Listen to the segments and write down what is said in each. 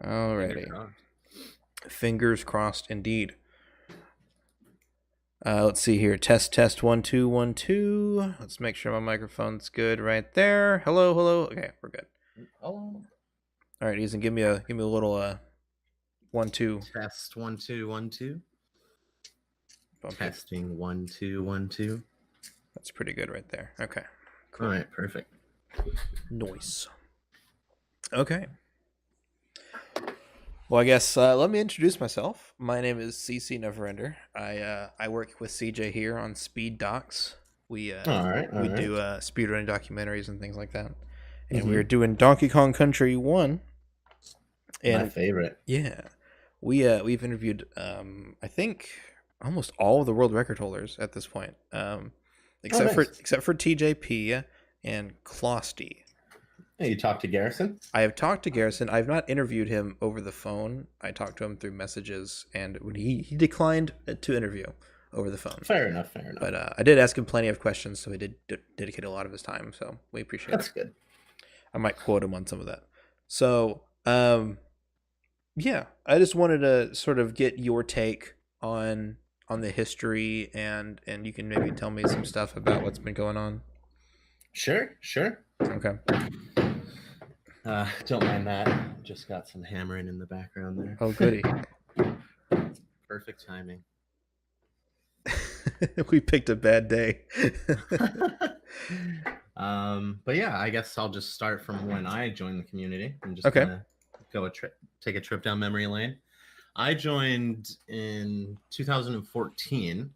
Alrighty. crossed. Fingers crossed indeed. Let's see here. Test 1 2 1 2. Let's make sure my microphone's good right there. Hello. Okay, we're good. Oh. All right, Eazinn, give me a little 1 2. Test 1 2 1 2. Bump it. Testing 1 2 1 2. That's pretty good right there. Okay. Cool. All right, perfect. Noise. Okay. Well, I guess let me introduce myself. My name is CCNeverender. I work with CJ here on Speed Docs. We do speedrunning documentaries and things like that. And we're doing Donkey Kong Country 1. And my favorite. Yeah. We've interviewed I think almost all of the world record holders at this point. Except for TJP and Closty. Hey, you talked to Garrison? I have talked to Garrison. I've not interviewed him over the phone. I talked to him through messages, and when he declined to interview over the phone. Fair enough. But I did ask him plenty of questions, so he did dedicate a lot of his time. So we appreciate it. That's good. I might quote him on some of that. So, yeah, I just wanted to sort of get your take on the history, and you can maybe tell me some stuff about what's been going on. Sure. Okay. Don't mind that. Just got some hammering in the background there. Oh, goody. Perfect timing. We picked a bad day. But yeah, I guess I'll just start from when I joined the community. I'm just Okay. gonna take a trip down memory lane. I joined in 2014,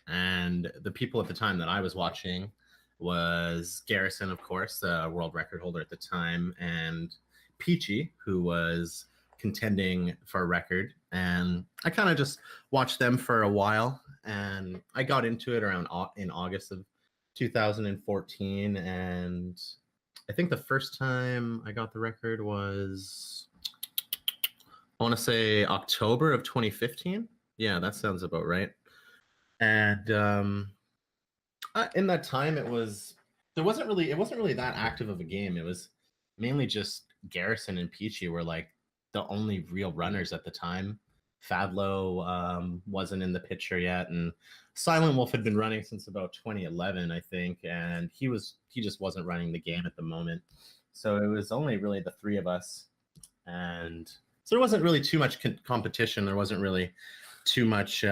and the people at the time that I was watching was Garrison, of course, the world record holder at the time, and Peachy, who was contending for a record. And I kind of just watched them for a while, and I got into it in August of 2014. And I think the first time I got the record was, I want to say October of 2015. Yeah, that sounds about right. And in that time, it wasn't really that active of a game. It was mainly just Garrison and Peachy were like the only real runners at the time. Fadlo wasn't in the picture yet, and Silent Wolf had been running since about 2011, I think, and he just wasn't running the game at the moment. So it was only really the three of us, and so there wasn't really too much competition. There wasn't really too much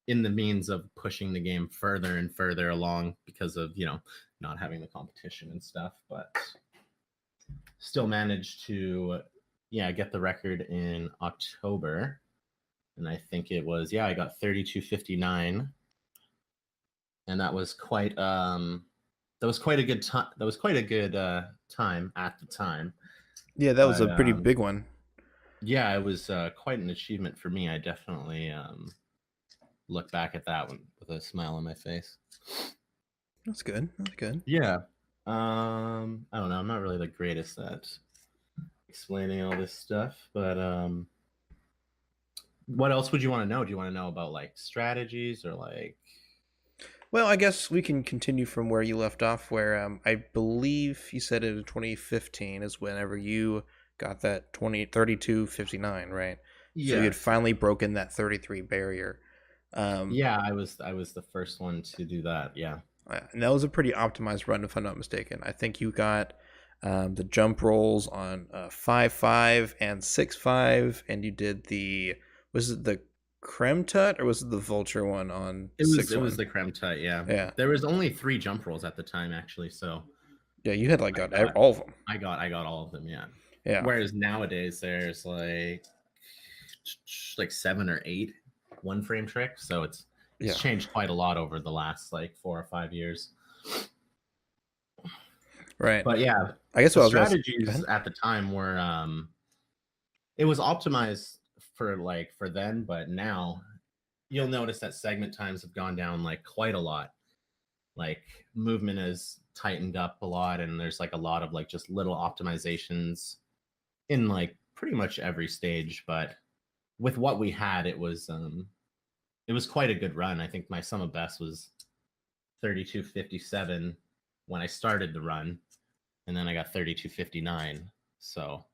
in the means of pushing the game further and further along because of, not having the competition and stuff, but still managed to, get the record in October. And I think it was, I got 32:59. And that was quite a good time. That was quite a good time at the time. Yeah, that was a pretty big one. Yeah, it was quite an achievement for me. I definitely look back at that one with a smile on my face. That's good. Yeah. I don't know. I'm not really the greatest at explaining all this stuff, but what else would you want to know? Do you want to know about like strategies or like? Well, I guess we can continue from where you left off, where I believe you said it in 2015 is whenever you got that 32:59, right? Yeah. So you had finally broken that 33 barrier. Yeah, I was the first one to do that. Yeah. And that was a pretty optimized run, if I'm not mistaken. I think you got the jump rolls on 5.5 and 6.5, and you did was it the Creme Tut or was it the Vulture one on 6.1? It was the Creme Tut, yeah. Yeah. There was only 3 jump rolls at the time, actually, so. Yeah, you had got all of them. I got all of them, yeah. Yeah. Whereas nowadays there's like 7 or 8 one frame tricks, so it's changed quite a lot over the last like 4 or 5 years. Right. But yeah, I guess the strategies at the time were it was optimized for then, but now you'll notice that segment times have gone down like quite a lot. Like movement has tightened up a lot, and there's like a lot of like just little optimizations in like pretty much every stage. But with what we had, it was quite a good run. I think my sum of best was 32:57 when I started the run, and then I got 32:59. So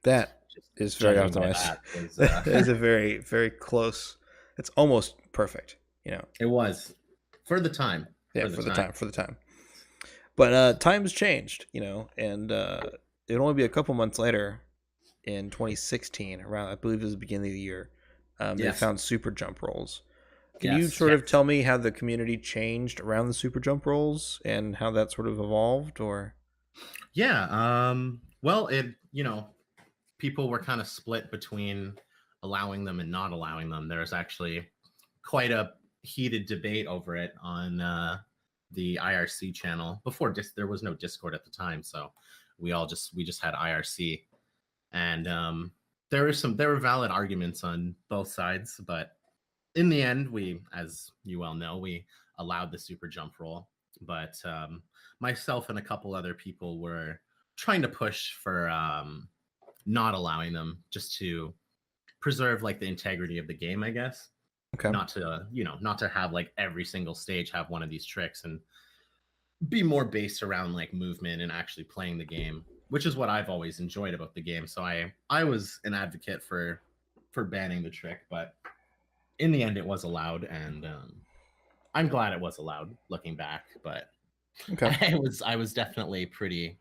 That Just is very judging by optimized. that was That is a very, very close. It's almost perfect. it was for the time. Yeah, for the time. But times changed, and it'd only be a couple months later, in 2016, around I believe it was the beginning of the year, they Yes. found super jump rolls. Can you Yes. sort of tell me how the community changed around the super jump rolls and how that sort of evolved, or? Yeah. Well, people were kind of split between allowing them and not allowing them. There's actually quite a heated debate over it on the IRC channel. Before there was no Discord at the time, so we just had IRC, and there were valid arguments on both sides, but in the end, as you well know, we allowed the super jump roll. But myself and a couple other people were trying to push for not allowing them, just to preserve like the integrity of the game, I guess. Okay. Not to have like every single stage have one of these tricks, and be more based around like movement and actually playing the game, which is what I've always enjoyed about the game. So I was an advocate for banning the trick, but in the end it was allowed, and I'm glad it was allowed looking back. But Okay. I was definitely pretty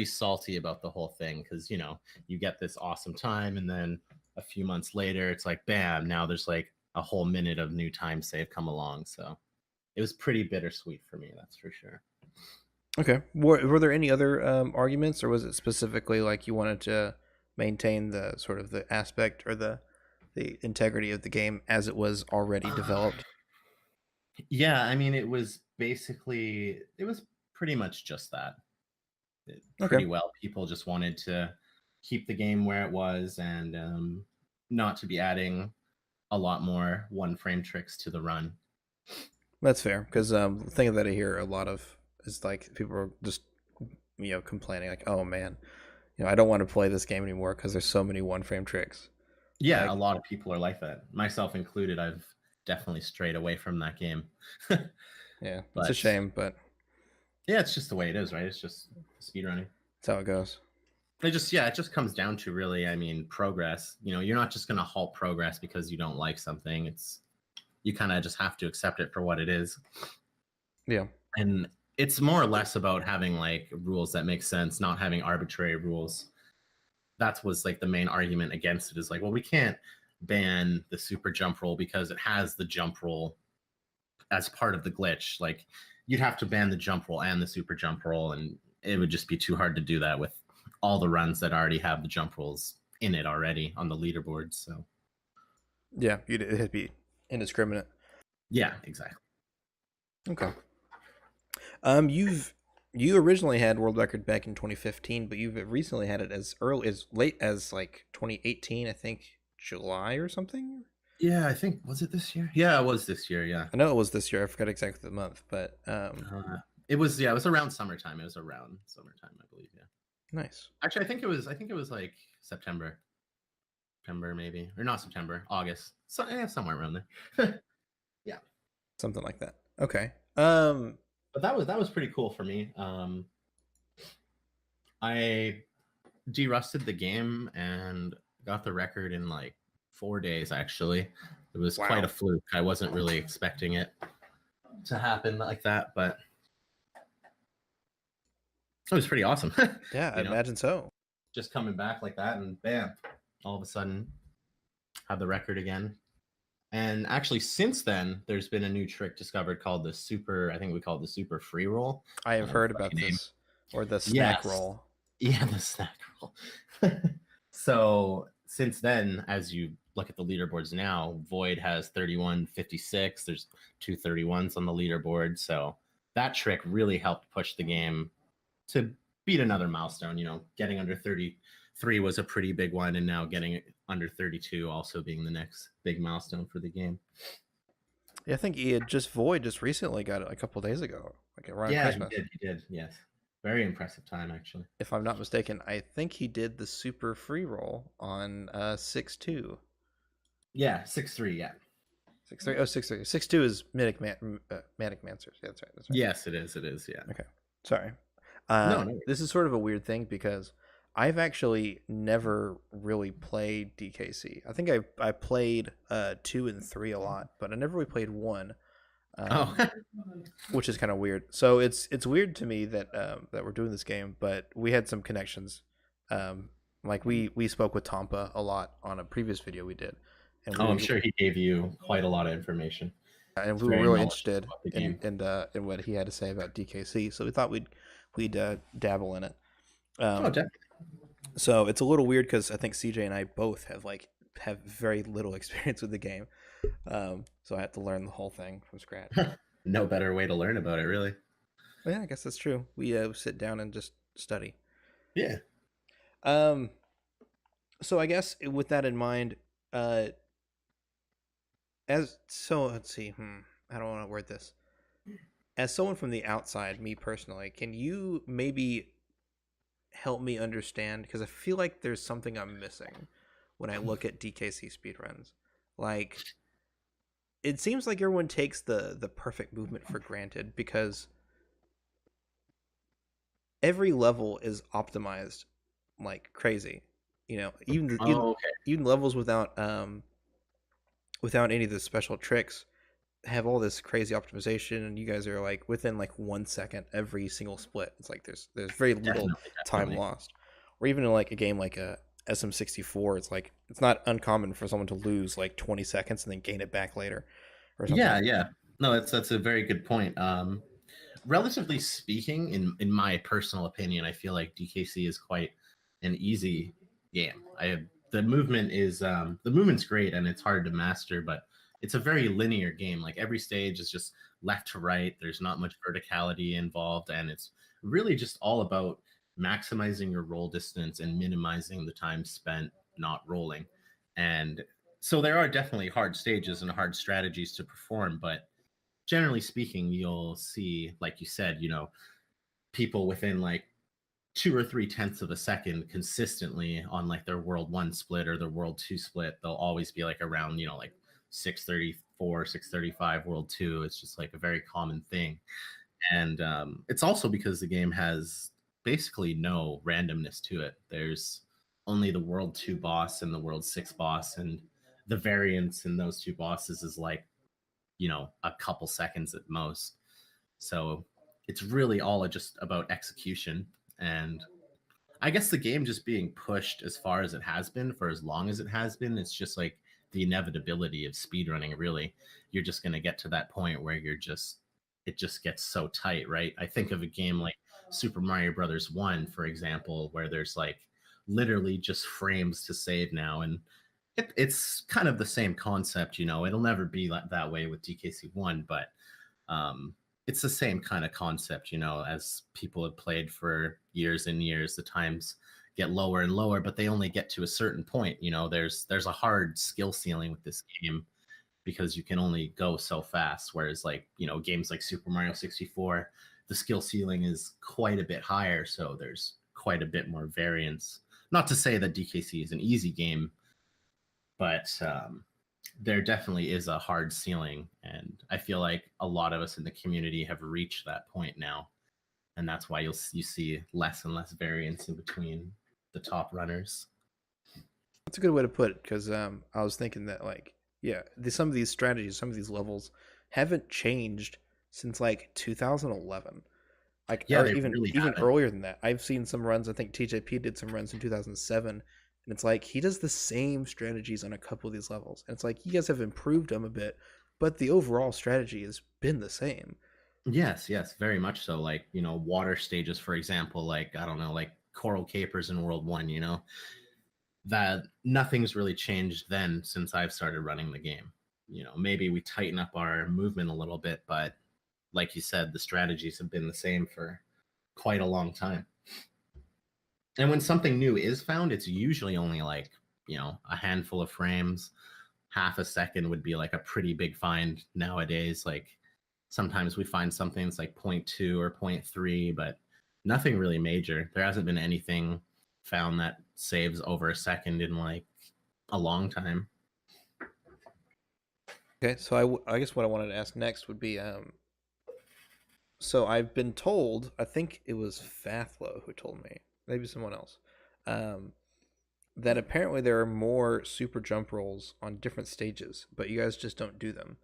salty about the whole thing, because you get this awesome time, and then a few months later it's like bam, now there's like a whole minute of new time save come along. So it was pretty bittersweet for me, that's for sure. Okay. Were there any other arguments, or was it specifically like you wanted to maintain the sort of the aspect or the integrity of the game as it was already developed? Yeah, I mean, it was pretty much just that. Pretty Okay. well, people just wanted to keep the game where it was, and not to be adding a lot more one frame tricks to the run. That's fair, because the thing that I hear a lot of is like people are just complaining like, oh man, I don't want to play this game anymore because there's so many one frame tricks. Yeah, Like, a lot of people are like that, myself included. I've definitely strayed away from that game. yeah, it's a But shame, but yeah, it's just the way it is, right? It's just speedrunning. that's how it goes. It just comes down to, really, I mean, progress. You're not just going to halt progress because you don't like something. You kind of just have to accept it for what it is. Yeah. And it's more or less about having like rules that make sense, not having arbitrary rules. That was like the main argument against it, is like, well, we can't ban the super jump roll because it has the jump roll as part of the glitch. Like, you'd have to ban the jump roll and the super jump roll, and it would just be too hard to do that with all the runs that already have the jump rolls in it already on the leaderboards. So Yeah, it'd be indiscriminate. yeah, exactly. Okay. You originally had world record back in 2015, but you've recently had it as late as like 2018, I think July or something. Yeah, I think, was it this year? Yeah, it was this year. Yeah, I know it was this year. I forgot exactly the month, but it was around summertime. It was around summertime, I believe. Yeah. Nice. Actually, I think it was like September, maybe, or not September, August. So yeah, somewhere around there. Yeah, Something like that. Okay. but that was pretty cool for me. I derusted the game and got the record in like 4 days. Actually, it was quite a fluke. I wasn't really expecting it to happen like that, but it was pretty awesome. Yeah, I imagine so. Just coming back like that, and bam, all of a sudden have the record again. And actually, since then, there's been a new trick discovered called the super, I think we call it the super free roll. I have heard about this, or the snack roll. Yeah, the snack roll. So since then, as you look at the leaderboards now, Void has 31.56. There's 231s on the leaderboard. So that trick really helped push the game to beat another milestone. Getting under 33 was a pretty big one, and now getting under 32 also being the next big milestone for the game. Yeah, I think Void just recently got it a couple days ago, like around Christmas. He did, yes. Very impressive time, actually. If I'm not mistaken, I think he did the super free roll on 6-2. Yeah, 6-3, yeah. 6-3. Oh, 6-3. 6-2 is Manic Mancers. Yeah, that's right. Yes, it is, yeah. Okay. Sorry. No. This is sort of a weird thing because I've actually never really played DKC. I think I played 2 and 3 a lot, but I never really played 1. Oh, Which is kind of weird. So it's weird to me that that we're doing this game, but we had some connections. Like we spoke with Tampa a lot on a previous video we did, and I'm sure he gave you quite a lot of information. we It's were very really knowledgeable interested about the game. in what he had to say about DKC. So we thought we'd dabble in it. Oh, definitely. So it's a little weird because I think CJ and I both have very little experience with the game. So I had to learn the whole thing from scratch. No better way to learn about it, really. Well, yeah, I guess that's true. We sit down and just study. Yeah. Um, so I guess with that in mind, uh, let's see. I don't want to word this. As someone from the outside, me personally, can you maybe help me understand? Because I feel like there's something I'm missing when I look at DKC speedruns. Like, it seems like everyone takes the perfect movement for granted because every level is optimized like crazy. You know, even levels without any of the special tricks have all this crazy optimization, and you guys are like within like 1 second every single split. It's like there's very little time lost. Or even in like a game like a SM64, it's like it's not uncommon for someone to lose like 20 seconds and then gain it back later or something. Yeah. No, that's a very good point. Relatively speaking, in my personal opinion, I feel like DKC is quite an easy game. The movement's great and it's hard to master, but it's a very linear game. Like every stage is just left to right. There's not much verticality involved, and it's really just all about maximizing your roll distance and minimizing the time spent not rolling. And so there are definitely hard stages and hard strategies to perform, but generally speaking, you'll see, like you said, people within like 2 or 3 tenths of a second consistently on like their world 1 split or their world 2 split. They'll always be like around, like 634, 635 world 2. It's just like a very common thing. And it's also because the game has basically no randomness to it. There's only the world 2 boss and the world 6 boss, and the variance in those 2 bosses is like, a couple seconds at most. So it's really all just about execution. And I guess the game just being pushed as far as it has been for as long as it has been, it's just like the inevitability of speedrunning, really. You're just going to get to that point where it just gets so tight, right? I think of a game like Super Mario Brothers 1, for example, where there's like literally just frames to save now. And it's kind of the same concept, it'll never be like that way with DKC1, but it's the same kind of concept, as people have played for years and years, the times get lower and lower, but they only get to a certain point. There's a hard skill ceiling with this game because you can only go so fast. Whereas like, games like Super Mario 64, the skill ceiling is quite a bit higher. So there's quite a bit more variance. Not to say that DKC is an easy game, but there definitely is a hard ceiling, and I feel like a lot of us in the community have reached that point now, and that's why you see less and less variance in between the top runners. That's a good way to put it, because I was thinking that some of these strategies, some of these levels haven't changed since like 2011. Like, yeah, or even earlier than that. I've seen some runs. I think TJP did some runs in 2007, and it's like he does the same strategies on a couple of these levels, and it's like you guys have improved them a bit, but the overall strategy has been the same. Yes, very much so. Like, water stages, for example, like, I don't know, like coral capers in World 1, that nothing's really changed then since I've started running the game. Maybe we tighten up our movement a little bit, but like you said, the strategies have been the same for quite a long time. And when something new is found, it's usually only like, a handful of frames. Half a second would be like a pretty big find nowadays. Like sometimes we find something that's like 0.2 or 0.3, but nothing really major. There hasn't been anything found that saves over a second in like a long time. Okay, so I guess what I wanted to ask next would be so I've been told, I think it was Fathlo who told me, maybe someone else, that apparently there are more super jump rolls on different stages, but you guys just don't do them.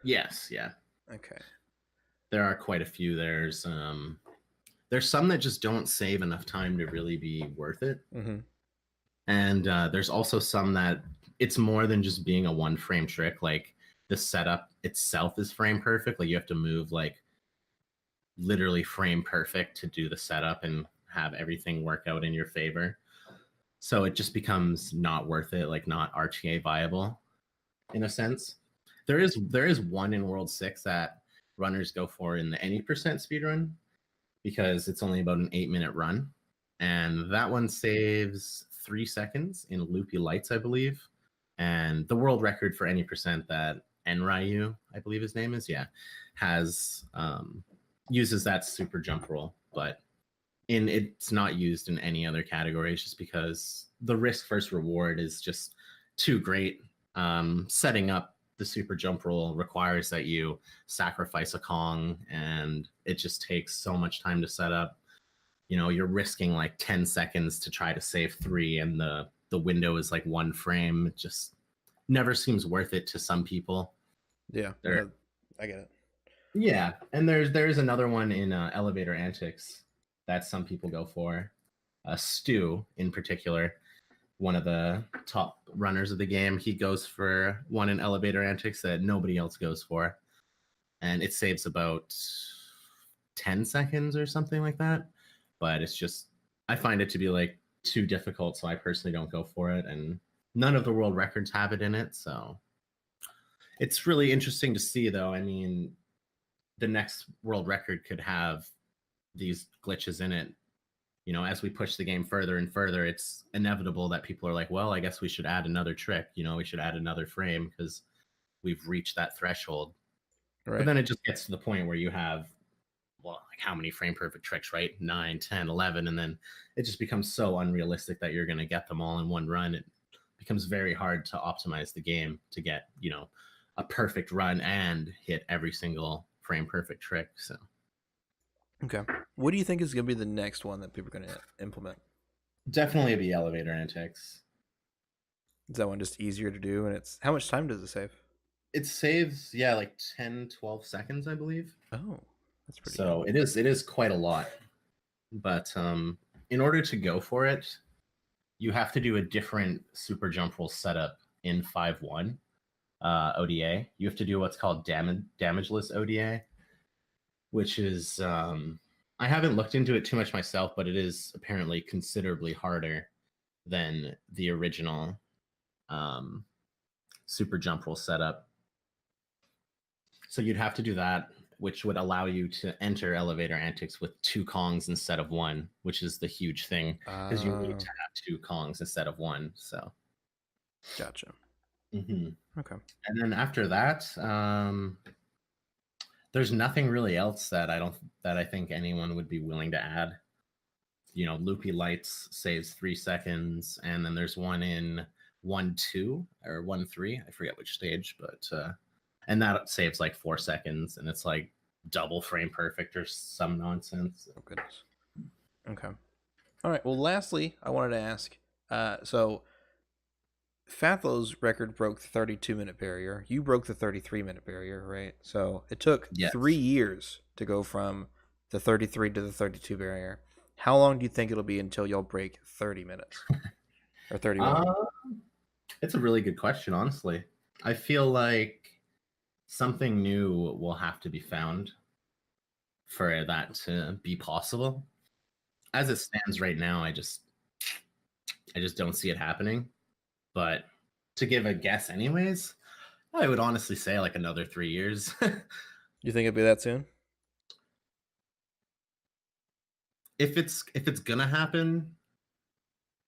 Yes, yeah. Okay. There are quite a few. There's some that just don't save enough time to really be worth it. Mm-hmm. And there's also some that it's more than just being a one frame trick. Like the setup itself is frame perfect. Like you have to move like literally frame perfect to do the setup and have everything work out in your favor. So it just becomes not worth it, like not RTA viable in a sense. There is one in World 6 that runners go for in the any percent speedrun because it's only about an 8-minute run. And that one saves 3 seconds in loopy lights, I believe. And the world record for any percent that Enryu, I believe his name is, has uses that super jump roll, but it's not used in any other categories just because the risk versus reward is just too great. Setting up the super jump roll requires that you sacrifice a Kong, and it just takes so much time to set up. You know, you're risking like 10 seconds to try to save 3, and the window is like 1 frame. It just never seems worth it to some people. Yeah, I get it. Yeah, and there's another one in Elevator Antics that some people go for. Stu, in particular, one of the top runners of the game, he goes for one in Elevator Antics that nobody else goes for, and it saves about 10 seconds or something like that. But it's just, I find it to be like too difficult, so I personally don't go for it, and none of the world records have it in it, so it's really interesting to see, though. I mean, the next world record could have these glitches in it. You know, as we push the game further and further, it's inevitable that people are like, well, I guess we should add another trick. You know, we should add another frame because we've reached that threshold. Right. But then it just gets to the point where you have, well, like how many frame perfect tricks, right? 9, 10, 11. And then it just becomes so unrealistic that you're going to get them all in one run. It becomes very hard to optimize the game to get, you know, a perfect run and hit every single frame perfect trick. So okay, what do you think is going to be the next one that people are going to implement? Definitely be Elevator Antics. Is that one just easier to do? And it's how much time does it save? It saves, yeah, like 10, 12 seconds, I believe. Oh, that's pretty so good. It is quite a lot. But in order to go for it, you have to do a different super jump roll setup in 5.1 ODA. You have to do what's called damageless ODA, which is, I haven't looked into it too much myself, but it is apparently considerably harder than the original super jump roll setup. So you'd have to do that, which would allow you to enter Elevator Antics with 2 Kongs instead of 1, which is the huge thing, because you need to have 2 Kongs instead of 1. So, gotcha. Mm-hmm. Okay. And then after that, there's nothing really else that I think anyone would be willing to add. You know, loopy lights saves 3 seconds, and then there's one in 1.2 or 1.3. I forget which stage, but and that saves like 4 seconds, and it's like double frame perfect or some nonsense. Oh goodness. Okay. All right. Well, lastly, I wanted to ask. So, Fathlow's record broke the 32-minute barrier. You broke the 33-minute barrier, right? So it took 3 years to go from the 33 to the 32 barrier. How long do you think it'll be until y'all break 30 minutes or 31? It's a really good question, honestly. I feel like something new will have to be found for that to be possible. As it stands right now, I just don't see it happening. But to give a guess anyways, I would honestly say like another 3 years. You think it'll be that soon? If it's gonna happen,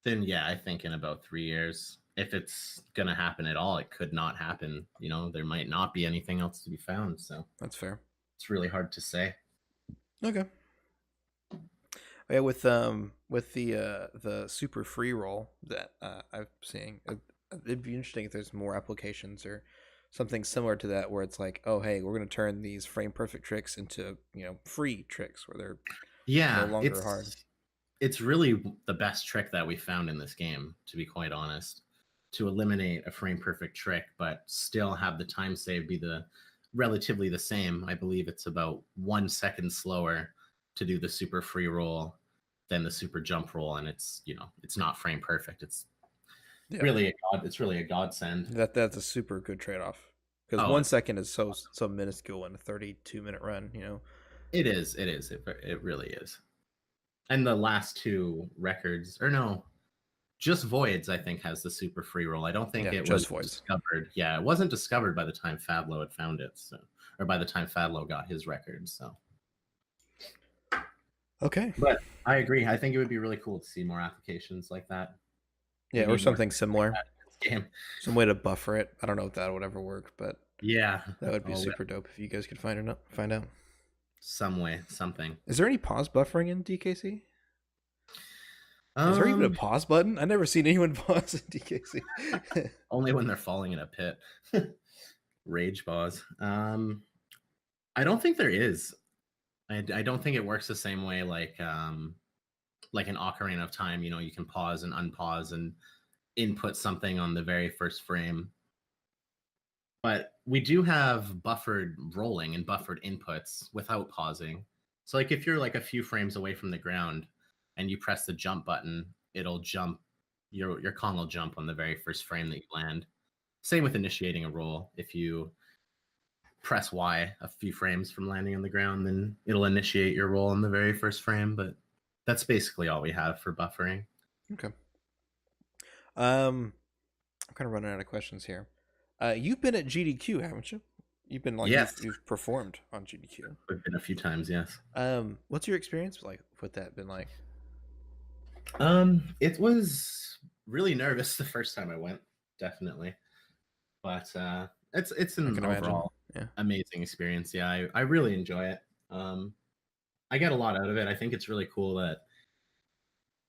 then yeah, I think in about 3 years. If it's gonna happen at all, it could not happen. You know, there might not be anything else to be found. So that's fair. It's really hard to say. Okay. Yeah, with the super free roll that I'm seeing, it'd be interesting if there's more applications or something similar to that, where it's like, oh hey, we're gonna turn these frame perfect tricks into free tricks where they're no longer hard. it's really the best trick that we found in this game, to be quite honest, to eliminate a frame perfect trick, but still have the time save be relatively the same. I believe it's about 1 second slower to do the super free roll than the super jump roll, and it's not frame perfect. It's really a godsend. That's a super good trade-off, because 1 second is so minuscule in a 32-minute run. It is. It really is. And the last 2 records, or no, just Voids, I think, has the super free roll. I don't think it was discovered. Yeah, it wasn't discovered by the time Fadlo had found it, or by the time Fadlo got his record. So, okay. But I agree. I think it would be really cool to see more applications like that. Yeah, or something similar. Game. Some way to buffer it. I don't know if that would ever work, but yeah, that would be super dope if you guys could find out. Some way, something. Is there any pause buffering in DKC? Is there even a pause button? I've never seen anyone pause in DKC. Only when they're falling in a pit. Rage pause. I don't think there is. I don't think it works the same way like an Ocarina of Time. You can pause and unpause and input something on the very first frame. But we do have buffered rolling and buffered inputs without pausing. So like if you're like a few frames away from the ground and you press the jump button, it'll jump, your Kong will jump on the very first frame that you land. Same with initiating a roll. If you press Y a few frames from landing on the ground, then it'll initiate your roll on the very first frame. But that's basically all we have for buffering. Okay. I'm kind of running out of questions here. You've been at GDQ, haven't you? You've been you've performed on GDQ. I've been a few times, yes. What's your experience like with that been like? It was really nervous the first time I went, definitely. But it's an overall amazing experience. Yeah, I really enjoy it. I get a lot out of it. I think it's really cool that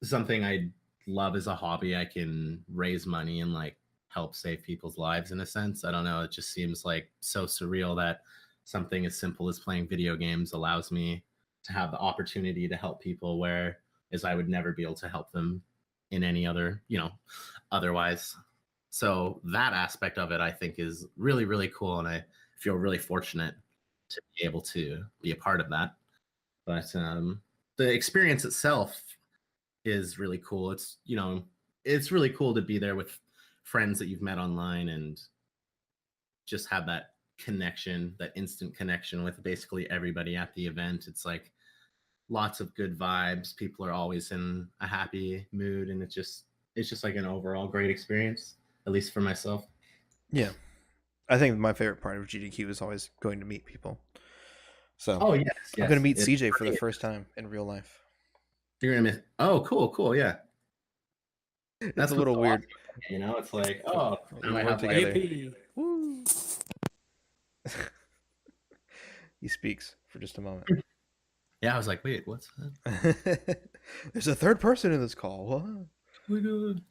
something I love as a hobby, I can raise money and like help save people's lives in a sense. I don't know. It just seems like so surreal that something as simple as playing video games allows me to have the opportunity to help people, whereas I would never be able to help them in any other, otherwise. So that aspect of it, I think, is really, really cool. And I feel really fortunate to be able to be a part of that. But the experience itself is really cool. It's, it's really cool to be there with friends that you've met online and just have that connection, that instant connection with basically everybody at the event. It's like lots of good vibes. People are always in a happy mood, and it's just like an overall great experience, at least for myself. Yeah. I think my favorite part of GDQ is always going to meet people. So yes. I'm going to meet CJ for the first time in real life. You're going to miss. Oh, cool. Yeah. That's a little weird. It's like, oh, we work together. Woo. He speaks for just a moment. Yeah, I was like, wait, what's that? There's a third person in this call. What? Oh my God.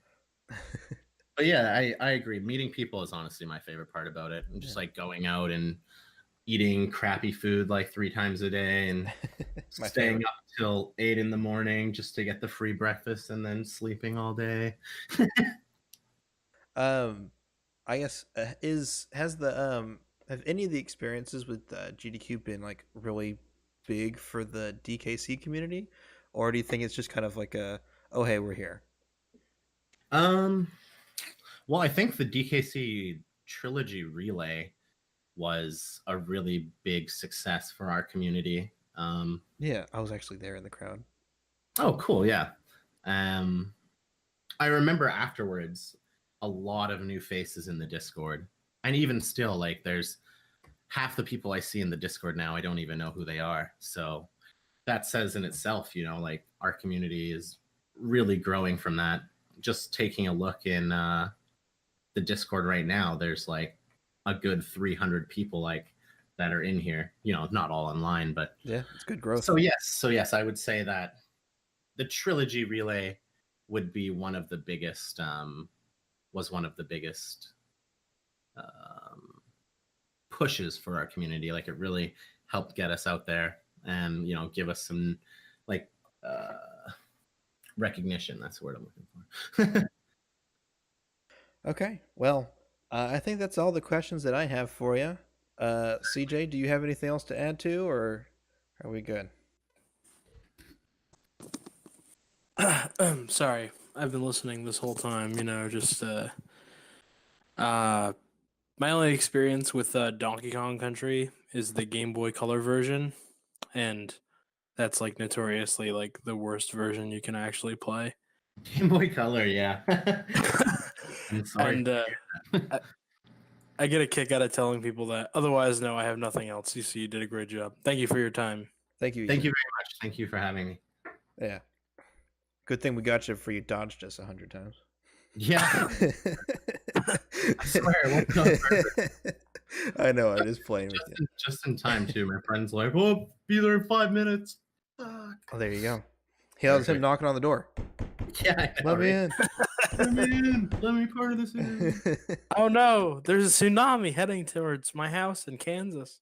But yeah, I agree. Meeting people is honestly my favorite part about it. And just like going out and eating crappy food like 3 times a day and staying up till 8 in the morning just to get the free breakfast and then sleeping all day. I guess have any of the experiences with GDQ been like really big for the DKC community, or do you think it's just kind of like oh hey, we're here? Well, I think the DKC trilogy relay was a really big success for our community. Yeah, I was actually there in the crowd. Oh, cool. Yeah. I remember afterwards a lot of new faces in the Discord, and even still, like, there's half the people I see in the Discord now, I don't even know who they are. So that says in itself, like, our community is really growing from that. Just taking a look in the Discord right now, there's like a good 300 people like that are in here, not all online, but yeah, it's good growth. So yes, I would say that the trilogy relay would be one of the biggest pushes for our community. Like, it really helped get us out there and give us some like recognition. That's the word I'm looking for. Okay, well, I think that's all the questions that I have for you. CJ, do you have anything else to add to, or are we good? Sorry, I've been listening this whole time. Just my only experience with Donkey Kong Country is the Game Boy Color version, and that's like notoriously like the worst version you can actually play. Game Boy Color, yeah. I'm sorry. And I get a kick out of telling people that. Otherwise, no, I have nothing else. You did a great job. Thank you for your time. Thank you. Thank you very much. Thank you for having me. Yeah. Good thing we got you before you dodged us 100 times. Yeah. I swear, it won't go further. I know, I'm just playing with you. Just in time, too. My friend's like, "Oh, be there in 5 minutes." Oh, there you go. He has him knocking on the door. Yeah, let me in. Let me in. Let me part of this. Oh no, there's a tsunami heading towards my house in Kansas.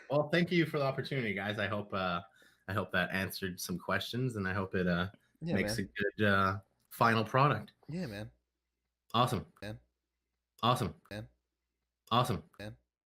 Well, thank you for the opportunity, guys. I hope that answered some questions, and I hope it makes a good final product. Yeah, man. Awesome. Man. Awesome. Man. Awesome. Man.